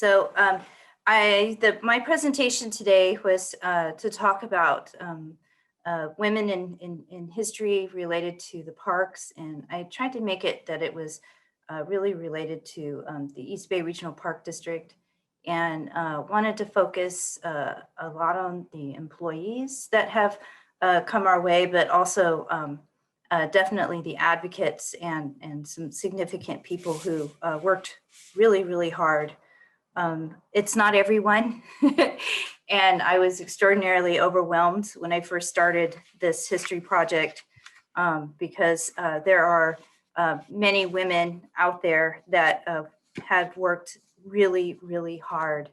My presentation today was to talk about women in history related to the parks, and I tried to make it that it was really related to the East Bay Regional Park District, and wanted to focus a lot on the employees that have come our way, but also definitely the advocates and some significant people who worked really, really hard. It's not everyone. And I was extraordinarily overwhelmed when I first started this history project because there are many women out there that have worked really, really hard,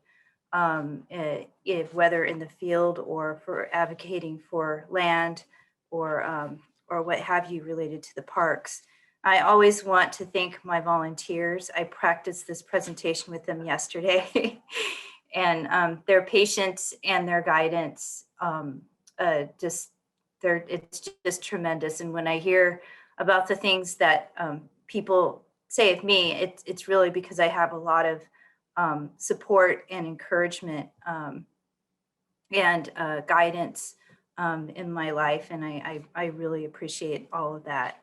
whether in the field or for advocating for land or what have you related to the parks. I always want to thank my volunteers. I practiced this presentation with them yesterday and their patience and their guidance, it's just tremendous. And when I hear about the things that people say of me, it's really because I have a lot of support and encouragement and guidance in my life. And I really appreciate all of that.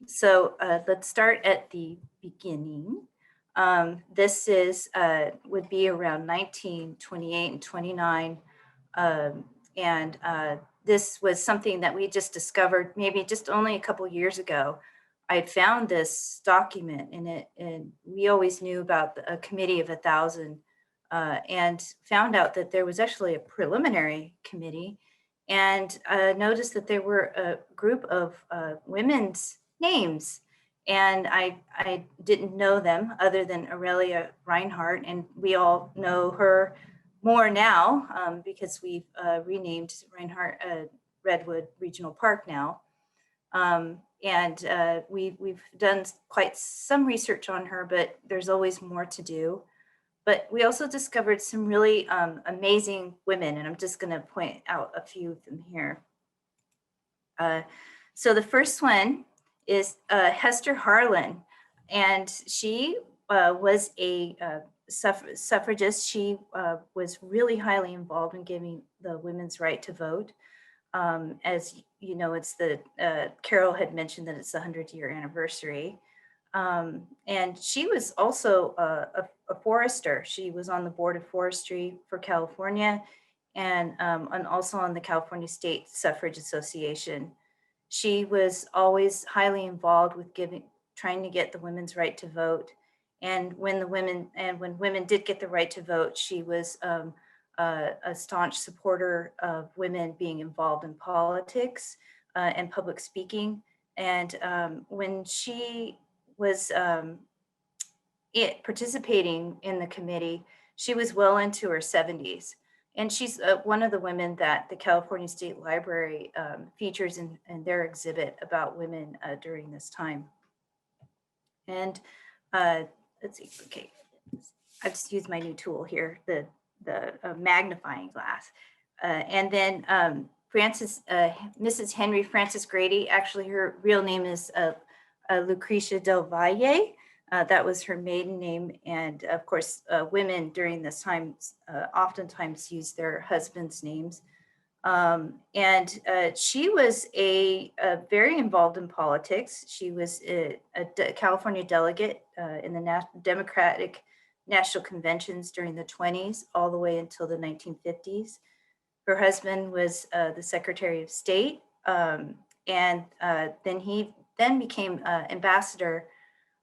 Let's start at the beginning. This would be around 1928 and 29. This was something that we just discovered maybe just only a couple years ago. I had found this document in it, and we always knew about a committee of 1,000 and found out that there was actually a preliminary committee, and noticed that there were a group of women's names. And I didn't know them other than Aurelia Reinhardt, and we all know her more now because we've renamed Reinhardt Redwood Regional Park now. We've done quite some research on her, but there's always more to do. But we also discovered some really amazing women, and I'm just going to point out a few of them here. So the first one is Hester Harlan, and she was a suffragist. She was really highly involved in giving the women's right to vote. As you know, it's Carol had mentioned that it's the 100-year anniversary. And she was also a forester. She was on the Board of Forestry for California and also on the California State Suffrage Association. She was always highly involved with trying to get the women's right to vote. And when women did get the right to vote, she was a staunch supporter of women being involved in politics and public speaking. And when she was participating in the committee, she was well into her 70s. And she's one of the women that the California State Library features in their exhibit about women during this time. And let's see, okay, I've just used my new tool here, the magnifying glass. And then Mrs. Henry Frances Grady, actually her real name is Lucretia Del Valle. That was her maiden name. And of course, women during this time oftentimes used their husbands' names. She was very involved in politics. She was a California delegate in the Democratic National Conventions during the 20s, all the way until the 1950s. Her husband was the Secretary of State. Then he became ambassador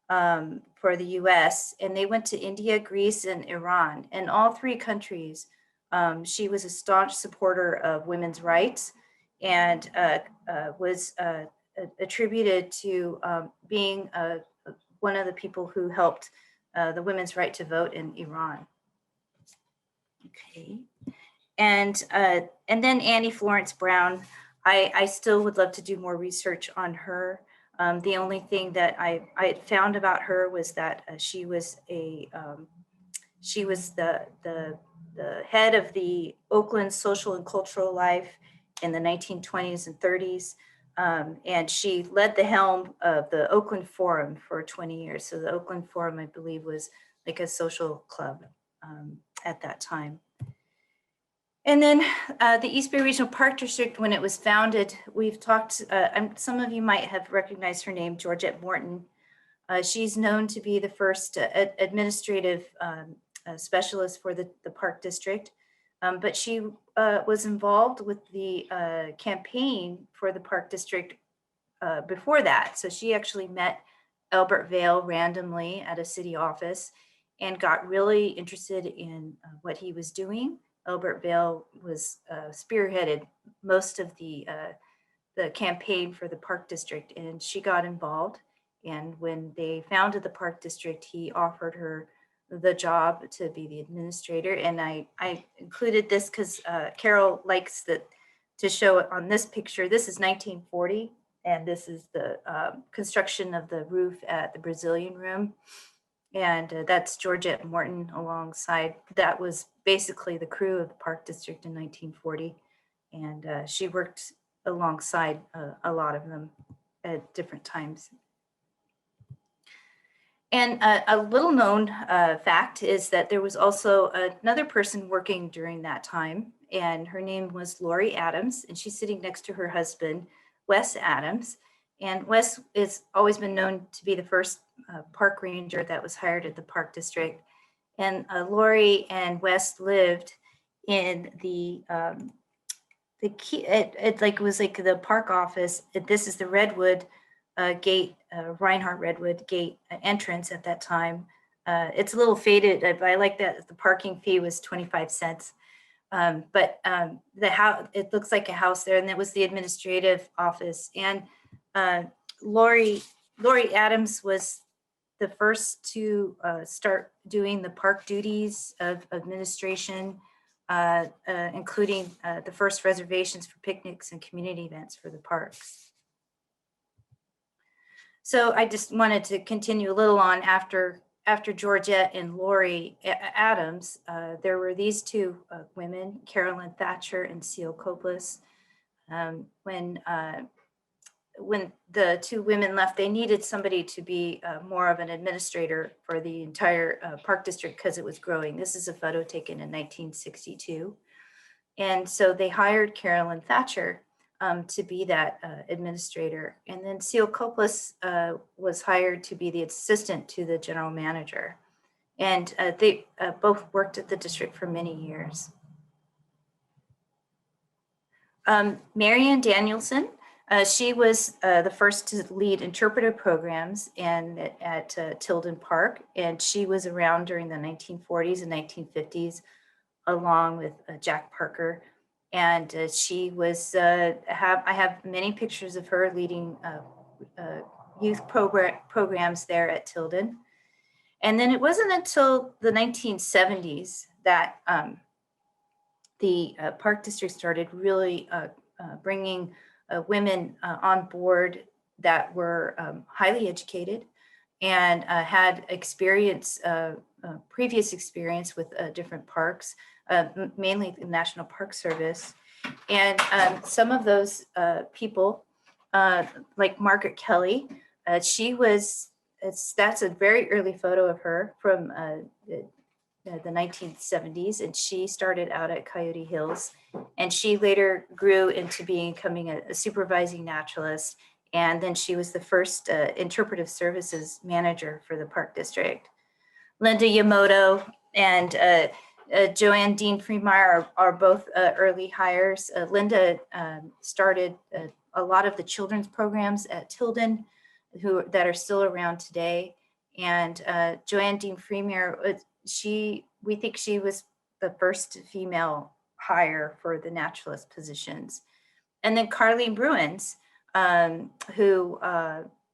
for the US, and they went to India, Greece, and Iran. And all three countries, she was a staunch supporter of women's rights and was attributed to being one of the people who helped the women's right to vote in Iran. Okay. And then Annie Florence Brown, I still would love to do more research on her. The only thing that I had found about her was that she was the head of the Oakland social and cultural life in the 1920s and 30s. And she led the helm of the Oakland Forum for 20 years. So the Oakland Forum, I believe, was like a social club at that time. And then the East Bay Regional Park District, when it was founded, we've talked, some of you might have recognized her name, Georgette Morton. She's known to be the first administrative specialist for the park district, but she was involved with the campaign for the park district before that. So she actually met Albert Vail randomly at a city office and got really interested in what he was doing. Albert Vail was spearheaded most of the campaign for the park district, and she got involved. And when they founded the park district, he offered her the job to be the administrator. And I included this because Carol likes to show it on this picture. This is 1940, and this is the construction of the roof at the Brazilian Room. And that's Georgette Morton alongside. That was basically the crew of the park district in 1940. And she worked alongside a lot of them at different times. And a little known fact is that there was also another person working during that time, and her name was Lori Adams, and she's sitting next to her husband, Wes Adams. And Wes has always been known to be the first park ranger that was hired at the park district. And Lori and Wes lived in the key, it was like the park office. This is the Redwood gate, Reinhardt Redwood gate entrance at that time. It's a little faded. I like that the parking fee was 25 cents. But the house, it looks like a house there, and it was the administrative office. And Lori Adams was the first to start doing the park duties of administration, including the first reservations for picnics and community events for the parks. So I just wanted to continue a little on after Georgette and Lori Adams. There were these two women, Carolyn Thatcher and Seal Koblis. When the two women left, they needed somebody to be more of an administrator for the entire park district because it was growing. This is a photo taken in 1962. And so they hired Carolyn Thatcher to be that administrator. And then Seal Koblis was hired to be the assistant to the general manager. And they both worked at the district for many years. Marianne Danielson, she was the first to lead interpreter programs at Tilden Park, and she was around during the 1940s and 1950s, along with Jack Parker. And she was, I have many pictures of her leading youth programs there at Tilden. And then it wasn't until the 1970s that the park district started really bringing women on board that were highly educated and had experience, previous experience with different parks, mainly the National Park Service. And some of those people, like Margaret Kelly, that's a very early photo of her from the 1970s, and she started out at Coyote Hills, and she later grew into becoming a supervising naturalist, and then she was the first interpretive services manager for the park district. Linda Yamoto and Joanne Dean Fremier are both early hires. Linda started a lot of the children's programs at Tilden that are still around today, and Joanne Dean Fremier, we think she was the first female hire for the naturalist positions. And then Carlene Bruins, who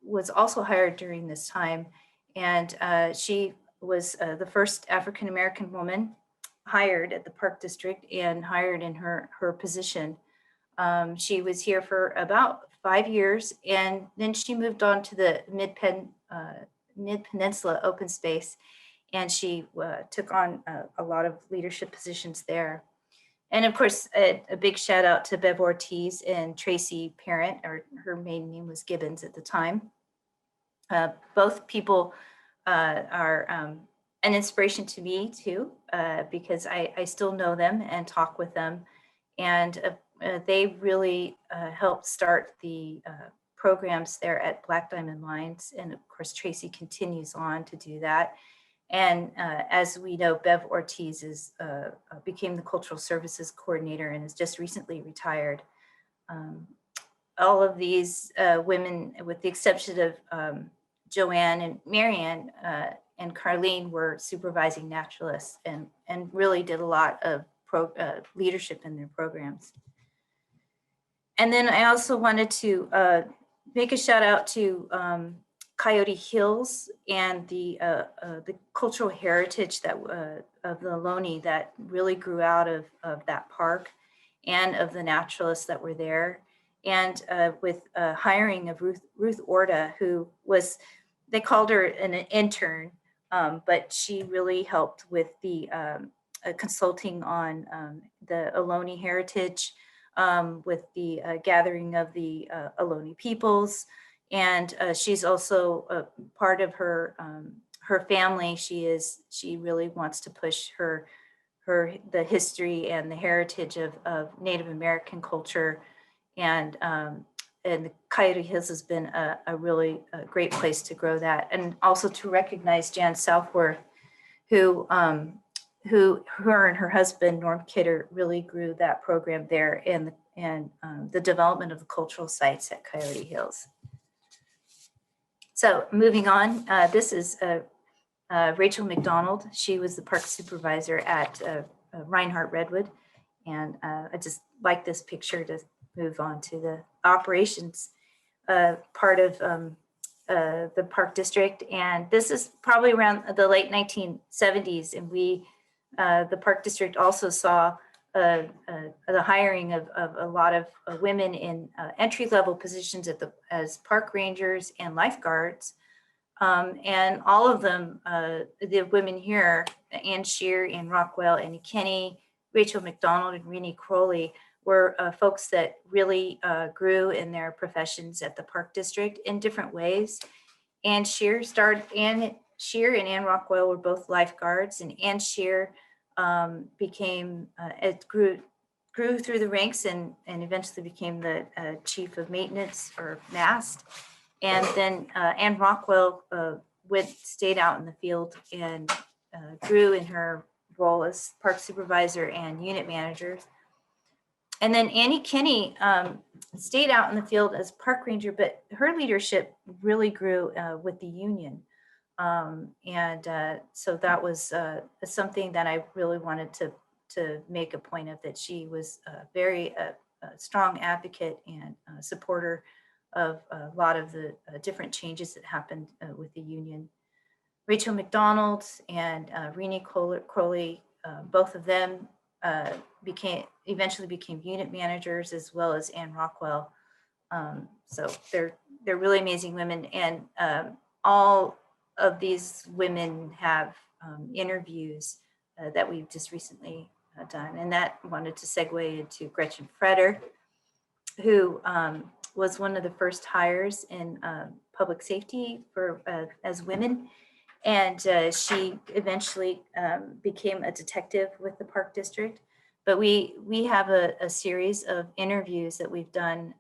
was also hired during this time. And she was the first African-American woman hired at the park district and hired in her position. She was here for about 5 years, and then she moved on to the Mid-Peninsula open space, and she took on a lot of leadership positions there. And of course, a big shout out to Bev Ortiz and Tracy Parent, or her maiden name was Gibbons at the time. Both people are an inspiration to me too, because I still know them and talk with them. And they really helped start the programs there at Black Diamond Mines. And of course, Tracy continues on to do that. And as we know, Bev Ortiz became the Cultural Services Coordinator and has just recently retired. All of these women, with the exception of Joanne and Marianne and Carlene, were supervising naturalists and really did a lot of leadership in their programs. And then I also wanted to make a shout out to Coyote Hills and the cultural heritage that of the Ohlone that really grew out of that park, and of the naturalists that were there, and with hiring of Ruth Orta, who was, they called her an intern, but she really helped with the consulting on the Ohlone heritage, with the gathering of the Ohlone peoples. And she's also part of her family. She really wants to push the history and the heritage of Native American culture. And the Coyote Hills has been a really great place to grow that. And also to recognize Jan Southworth, who her and her husband, Norm Kidder, really grew that program there, and the development of the cultural sites at Coyote Hills. So moving on, this is Rachel Mcdonald. She was the park supervisor at Reinhardt Redwood. And I just like this picture to move on to the operations part of the park district. And this is probably around the late 1970s. And the park district also saw the hiring of a lot of women in entry-level positions as park rangers and lifeguards. And all of them, the women here, Ann Shearer, Ann Rockwell, Annie Kenny, Rachel McDonald, and Renee Crowley, were folks that really grew in their professions at the park district in different ways. Ann Shearer and Ann Rockwell were both lifeguards, and Ann Shearer grew through the ranks and eventually became the chief of maintenance or mast. And then Ann Rockwell stayed out in the field and grew in her role as park supervisor and unit manager. And then Annie Kinney stayed out in the field as park ranger, but her leadership really grew with the union. So that was something that I really wanted to make a point of, that she was a very strong advocate and supporter of a lot of the different changes that happened with the union. Rachel McDonald and Renee Crowley, both of them eventually became unit managers, as well as Ann Rockwell. So they're really amazing women, and all of these women have interviews that we've just recently done, and that wanted to segue into Gretchen Freder, who was one of the first hires in public safety as women. And she eventually became a detective with the park district. But we have a series of interviews that we've done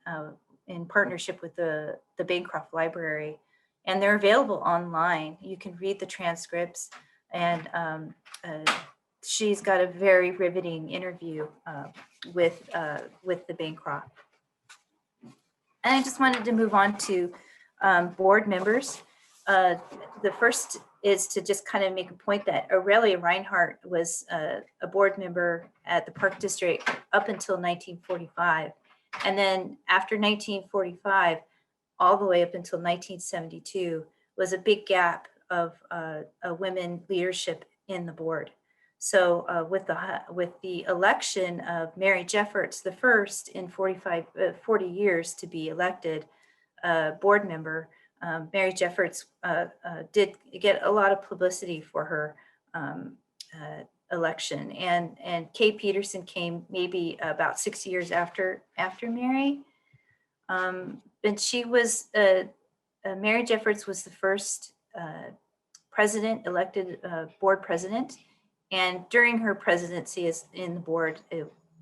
in partnership with the Bancroft Library, and they're available online. You can read the transcripts, and she's got a very riveting interview with the Bancroft. And I just wanted to move on to board members. The first is to just kind of make a point that Aurelia Reinhardt was a board member at the Park District up until 1945. And then after 1945, all the way up until 1972, was a big gap of women leadership in the board. So with the election of Mary Jeffords, the first in 40 years to be elected board member, Mary Jeffords did get a lot of publicity for her election, and Kay Peterson came maybe about 6 years after Mary. And she was Mary Jeffords was the first president, elected board president. And during her presidency as in the board,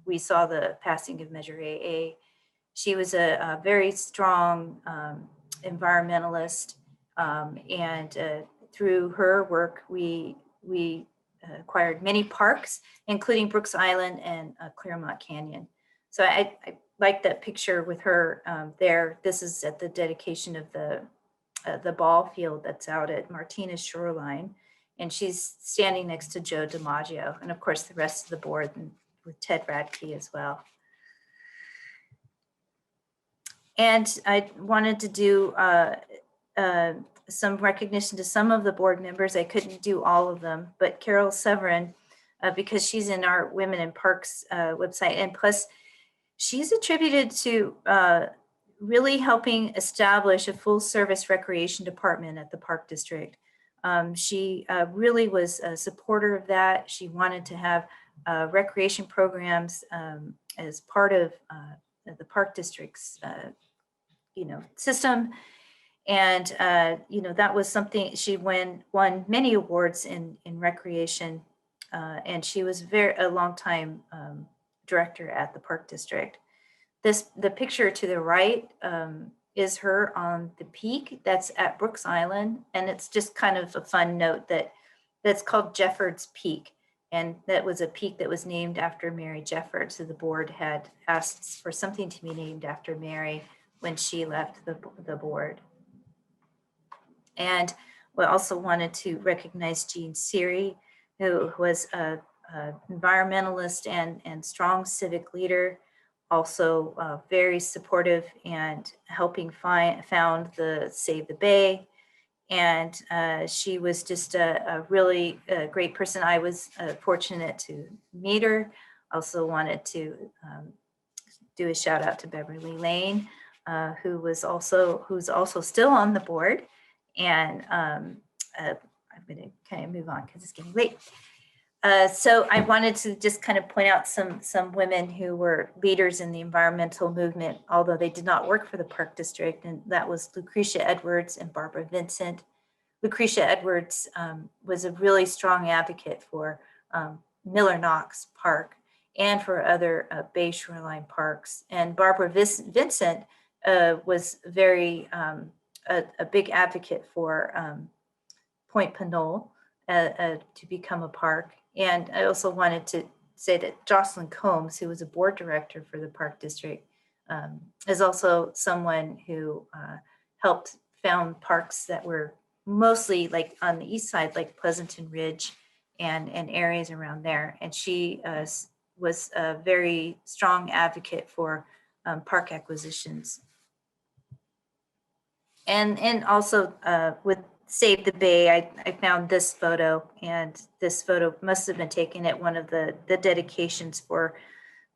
we saw the passing of Measure AA. She was a very strong environmentalist, and through her work, we acquired many parks, including Brooks Island and Claremont Canyon. So I like that picture with her there. This is at the dedication of the ball field that's out at Martinez Shoreline. And she's standing next to Joe DiMaggio, and of course the rest of the board, and with Ted Radke as well. And I wanted to do some recognition to some of the board members. I couldn't do all of them, but Carol Severin, because she's in our Women in Parks website, and plus she's attributed to really helping establish a full service recreation department at the Park District. She really was a supporter of that. She wanted to have recreation programs as part of the Park District's system. And, that was something, she won many awards in recreation. And she was a long time director at the Park District. The picture to the right is her on the peak that's at Brooks Island. And it's just kind of a fun note that's called Jefford's Peak. And that was a peak that was named after Mary Jefford. So the board had asked for something to be named after Mary when she left the board. And we also wanted to recognize Jean Seary, who was an environmentalist and strong civic leader, also very supportive and helping found the Save the Bay. And she was just a really great person. I was fortunate to meet her. Also wanted to do a shout out to Beverly Lane, who's also still on the board. And I'm going to kind of move on because it's getting late. So I wanted to just kind of point out some women who were leaders in the environmental movement, although they did not work for the Park District, and that was Lucretia Edwards and Barbara Vincent. Lucretia Edwards was a really strong advocate for Miller Knox Park and for other Bay Shoreline parks. And Barbara Vincent was very a big advocate for Point Pinole to become a park. And I also wanted to say that Jocelyn Combs, who was a board director for the Park District, is also someone who helped found parks that were mostly like on the east side, like Pleasanton Ridge and areas around there. And she was a very strong advocate for park acquisitions. And also with Save the Bay, I found this photo, and this photo must have been taken at one of the dedications for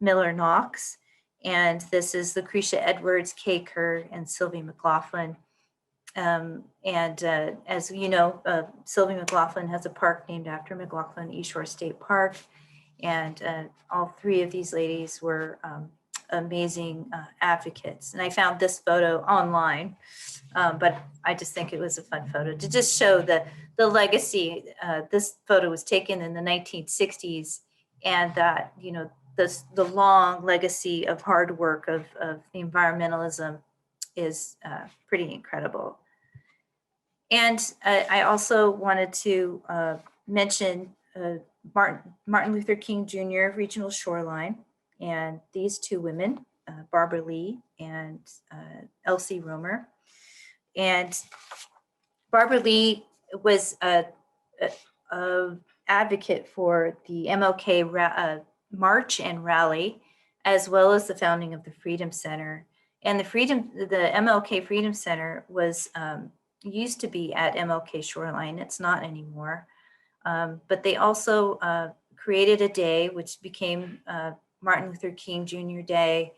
Miller Knox. And this is Lucretia Edwards, Kay Kerr, and Sylvie Mclaughlin. As you know, Sylvie Mclaughlin has a park named after Mclaughlin East Shore State Park. And all three of these ladies were amazing advocates. And I found this photo online, but I just think it was a fun photo to just show the legacy. This photo was taken in the 1960s, and that, the long legacy of hard work of environmentalism is pretty incredible. And I also wanted to mention Martin Luther King Jr. Regional Shoreline, and these two women, Barbara Lee and Elsie Romer. And Barbara Lee was a advocate for the MLK March and Rally, as well as the founding of the Freedom Center. And the MLK Freedom Center was used to be at MLK Shoreline. It's not anymore. But they also created a day which became Martin Luther King Jr. Day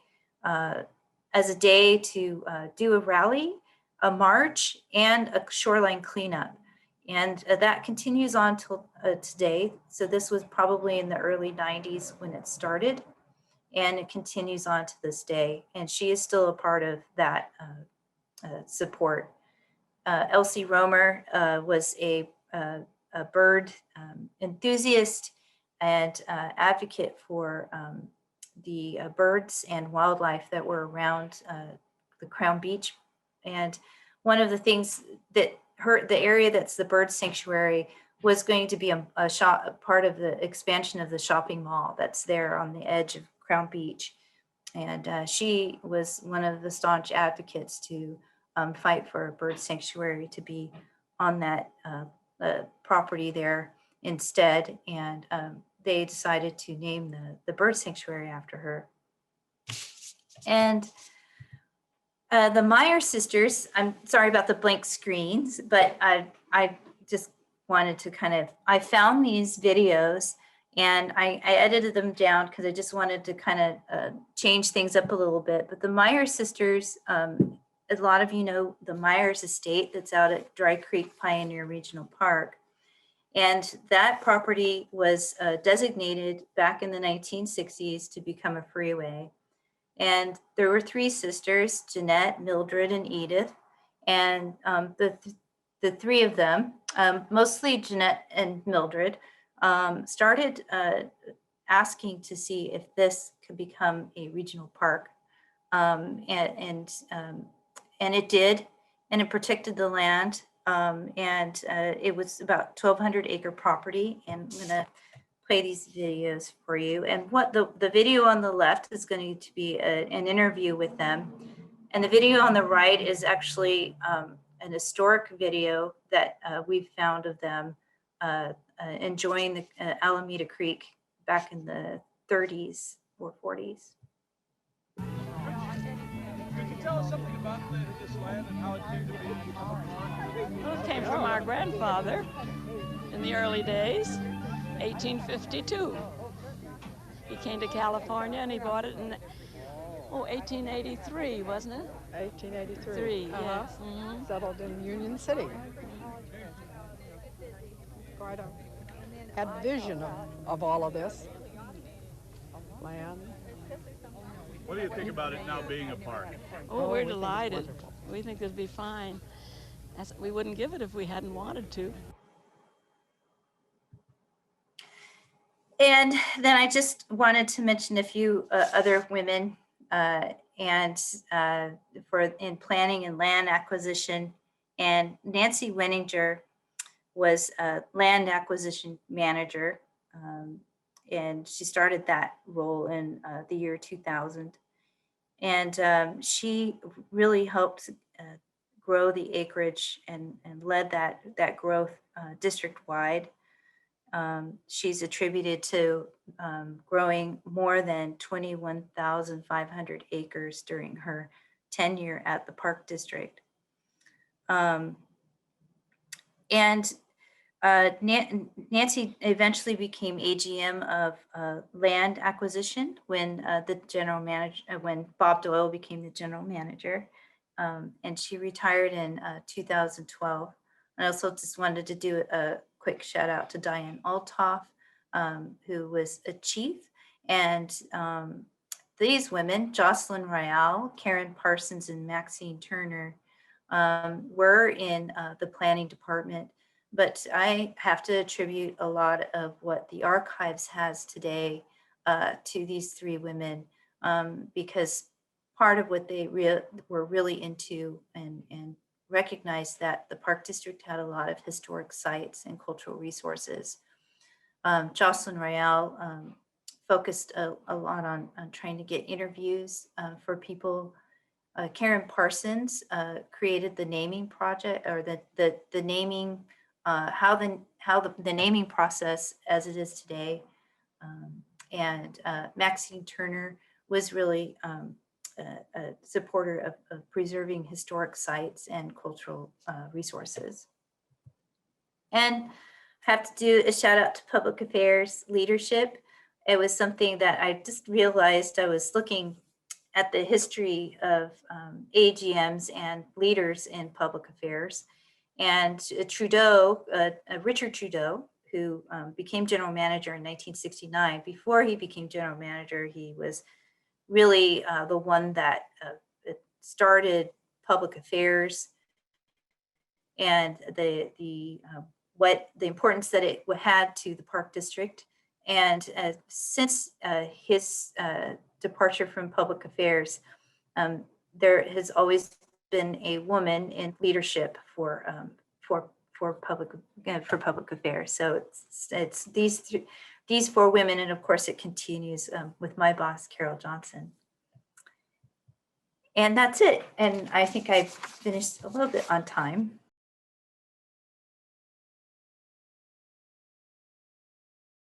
as a day to do a rally, a march, and a shoreline cleanup. And that continues on till today. So this was probably in the early 90s when it started, and it continues on to this day. And she is still a part of that support. Elsie Romer was a a bird enthusiast and advocate for the birds and wildlife that were around the Crown Beach. And one of the things that the area that's the bird sanctuary was going to be a part of the expansion of the shopping mall that's there on the edge of Crown Beach. And she was one of the staunch advocates to fight for a bird sanctuary to be on that property there instead. And they decided to name the bird sanctuary after her. And the Meyer sisters, I'm sorry about the blank screens, but I just wanted to I found these videos and I edited them down because I just wanted to kind of change things up a little bit. But the Meyer sisters, a lot of you know the Myers estate that's out at Dry Creek Pioneer Regional Park. And that property was designated back in the 1960s to become a freeway. And there were three sisters, Jeanette, Mildred, and Edith. And the three of them, mostly Jeanette and Mildred, started asking to see if this could become a regional park. And it did, and it protected the land. It was about 1,200 acre property. And I'm gonna play these videos for you. And what the video on the left is going to be an interview with them. And the video on the right is actually an historic video that we found of them enjoying the Alameda Creek back in the 30s or 40s. Could you tell us something about this land and how it came to be? Well, it came from our grandfather in the early days, 1852. He came to California and he bought it in 1883, wasn't it? 1883. Yes. Mm-hmm. Settled in Union City. Quite had vision of all of this land. What do you think about it now being a park? Oh, we're delighted. We think it'll be fine. We wouldn't give it if we hadn't wanted to. And then I just wanted to mention a few other women in planning and land acquisition. And Nancy Wenninger was a land acquisition manager, and she started that role in the year 2000. And she really helped grow the acreage and led that growth district-wide. She's attributed to growing more than 21,500 acres during her tenure at the Park District. Nancy eventually became AGM of land acquisition when when Bob Doyle became the general manager, and she retired in 2012. I also just wanted to do a quick shout out to Diane Althoff, who was a chief, and these women, Jocelyn Royale, Karen Parsons, and Maxine Turner, were in the planning department. But I have to attribute a lot of what the archives has today to these three women, because part of what they were really into and recognized that the Park District had a lot of historic sites and cultural resources. Jocelyn Royale focused a lot on trying to get interviews for people. Karen Parsons created the naming project, or the naming, how the naming process as it is today. And Maxine Turner was really a supporter of preserving historic sites and cultural resources. And I have to do a shout out to public affairs leadership. It was something that I just realized. I was looking at the history of AGMs and leaders in public affairs. And Richard Trudeau, who became general manager in 1969, before he became general manager, he was really the one that started public affairs and the what the importance that it had to the Park District. And since his departure from public affairs, there has always been a woman in leadership for public affairs. So it's these four women, and of course it continues with my boss, Carol Johnson. And that's it. And I think I finished a little bit on time.